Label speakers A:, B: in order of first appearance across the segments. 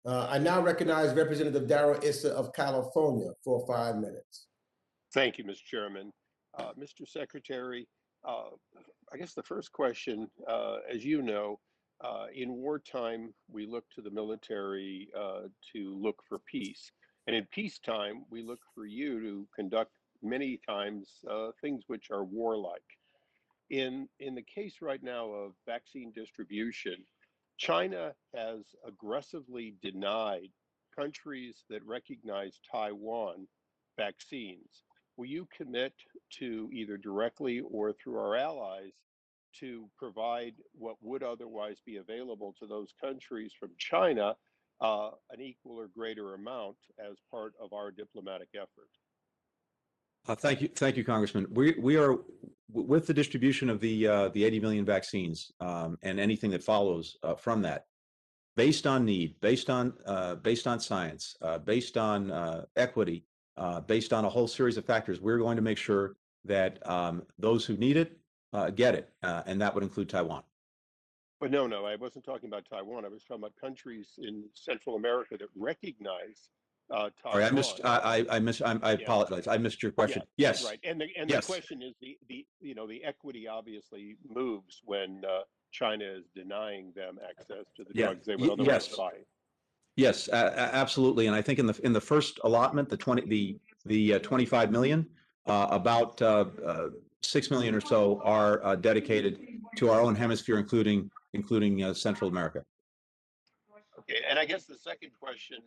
A: I now recognize Representative Darrell Issa of California for 5 minutes.
B: Thank you, Mr. Chairman. Mr. Secretary, I guess the first question, as you know, in wartime, we look to the military to look for peace. And in peacetime, we look for you to conduct many times things which are warlike. In the case right now of vaccine distribution, China has aggressively denied countries that recognize Taiwan vaccines. Will you commit to either directly or through our allies to provide what would otherwise be available to those countries from China, an equal or greater amount as part of our diplomatic effort?
C: Thank you, Congressman. We are with the distribution of the 80 million vaccines and anything that follows from that, based on need, based on science, based on equity, based on a whole series of factors. We're going to make sure that those who need it get it, and that would include Taiwan.
B: But no, I wasn't talking about Taiwan. I was talking about countries in Central America that recognize Taiwan.
C: Sorry, I apologize. I missed your question.
B: Yeah,
C: yes.
B: Right. And the question is the equity obviously moves when China is denying them access to the drugs they would otherwise buy.
C: Yes, absolutely. And I think in the first allotment, the 25 million, about 6 million or so are dedicated to our own hemisphere, including Central America.
B: Okay, and I guess the second question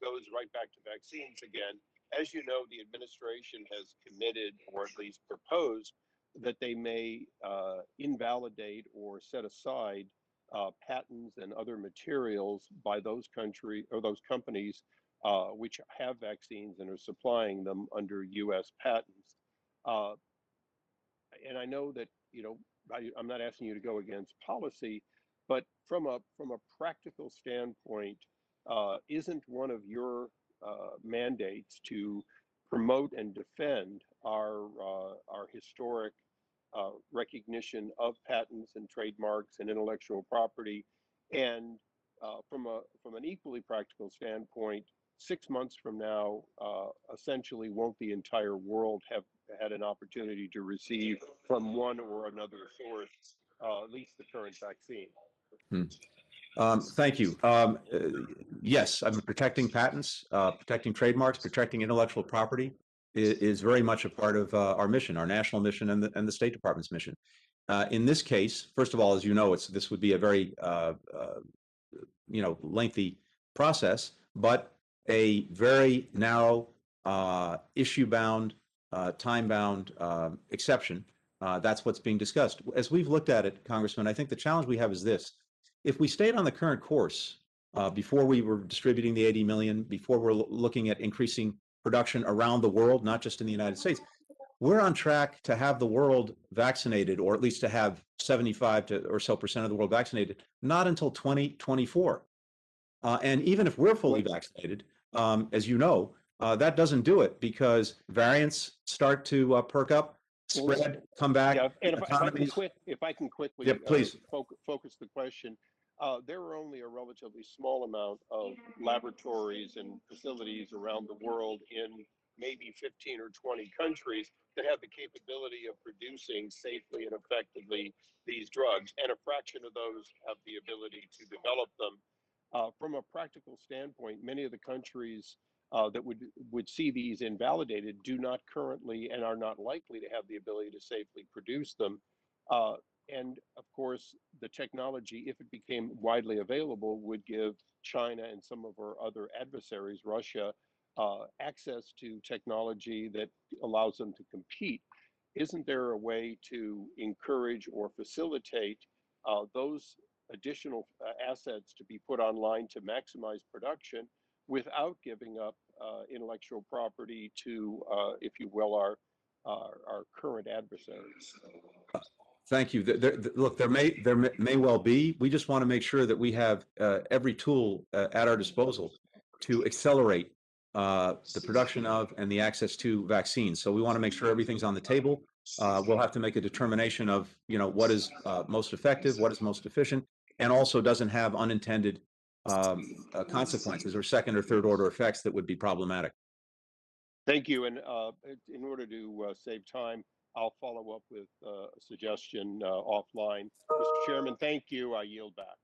B: goes right back to vaccines again. As you know, the administration has committed, or at least proposed, that they may invalidate or set aside patents and other materials by those countries or those companies which have vaccines and are supplying them under U.S. patents. And I know that I'm not asking you to go against policy, but from a practical standpoint, isn't one of your mandates to promote and defend our historic recognition of patents and trademarks and intellectual property? And from an equally practical standpoint, 6 months from now, essentially, won't the entire world have had an opportunity to receive from one or another source at least the current vaccine?
C: Thank you. Yes, I'm protecting patents, protecting trademarks, protecting intellectual property is very much a part of our mission, our national mission, and the State Department's mission. In this case, first of all, as you know, this would be a very lengthy process, but a very narrow, issue-bound, time-bound exception. That's what's being discussed. As we've looked at it, Congressman, I think the challenge we have is this. If we stayed on the current course, before we were distributing the 80 million, before we're looking at increasing production around the world, not just in the United States, we're on track to have the world vaccinated, or at least to have 75% or so of the world vaccinated, not until 2024. And even if we're fully vaccinated, as you know, that doesn't do it, because variants start to perk up, spread, come back.
B: Yeah, and if I can quickly
C: please.
B: Focus the question, there are only a relatively small amount of laboratories and facilities around the world in maybe 15 or 20 countries that have the capability of producing safely and effectively these drugs, and a fraction of those have the ability to develop them. From a practical standpoint, many of the countries that would see these invalidated do not currently and are not likely to have the ability to safely produce them. And of course, the technology, if it became widely available, would give China and some of our other adversaries, Russia, access to technology that allows them to compete. Isn't there a way to encourage or facilitate those additional assets to be put online to maximize production without giving up intellectual property to, if you will, our current adversaries?
C: Thank you. Look, there may well be. We just want to make sure that we have every tool at our disposal to accelerate the production of and the access to vaccines. So we want to make sure everything's on the table. We'll have to make a determination of what is most effective, what is most efficient, and also doesn't have unintended consequences or second or third order effects that would be problematic.
B: Thank you. And in order to save time, I'll follow up with a suggestion offline. Mr. Chairman, thank you. I yield back.